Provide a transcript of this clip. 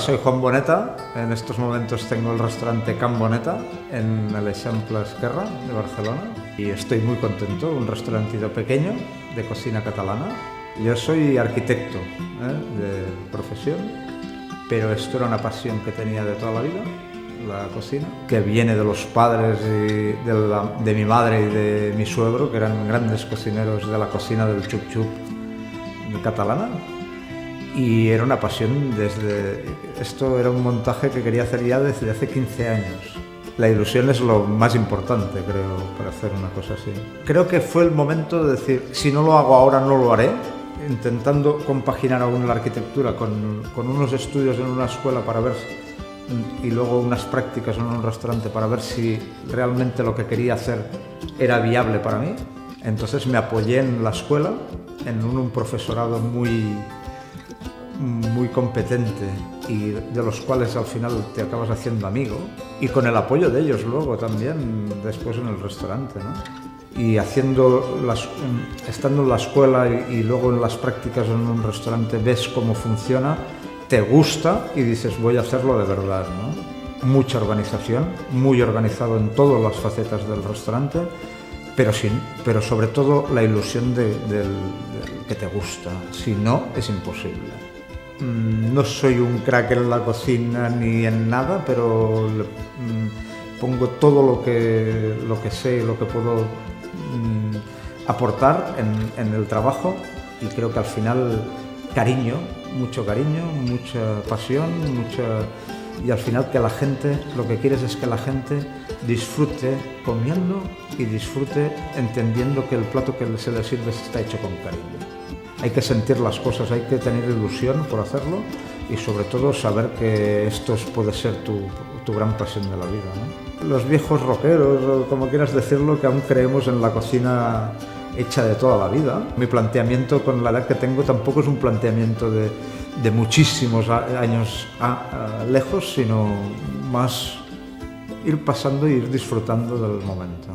soy Juan Boneta. En estos momentos tengo el restaurante Can Boneta en el Eixample Esquerra de Barcelona y estoy muy contento. Un restaurantito pequeño de cocina catalana. Yo soy arquitecto de profesión, pero esto era una pasión que tenía de toda la vida, la cocina, que viene de los padres y de mi madre y de mi suegro, que eran grandes cocineros de la cocina del xup-xup catalana. Y era una pasión Esto era un montaje que quería hacer ya desde hace 15 años. La ilusión es lo más importante, creo, para hacer una cosa así. Creo que fue el momento de decir, si no lo hago ahora, no lo haré, intentando compaginar aún la arquitectura con unos estudios en una escuela para ver, y luego unas prácticas en un restaurante para ver si realmente lo que quería hacer era viable para mí. Entonces me apoyé en la escuela, en un profesorado muy competente y de los cuales al final te acabas haciendo amigo, y con el apoyo de ellos luego también después en el restaurante, ¿no? Y estando en la escuela y luego en las prácticas en un restaurante ves cómo funciona, te gusta y dices voy a hacerlo de verdad, ¿no? Mucha organización, muy organizado en todas las facetas del restaurante, pero sobre todo la ilusión del que te gusta. Si no, es imposible. No soy un crack en la cocina ni en nada, pero pongo todo lo que sé y lo que puedo aportar en el trabajo, y creo que al final mucha pasión, y al final lo que quieres es que la gente disfrute comiendo y disfrute entendiendo que el plato que se le sirve está hecho con cariño. Hay que sentir las cosas, hay que tener ilusión por hacerlo y sobre todo saber que esto puede ser tu gran pasión de la vida, ¿no? Los viejos rockeros, o como quieras decirlo, que aún creemos en la cocina hecha de toda la vida. Mi planteamiento con la edad que tengo tampoco es un planteamiento de muchísimos años lejos, sino más ir pasando e ir disfrutando del momento.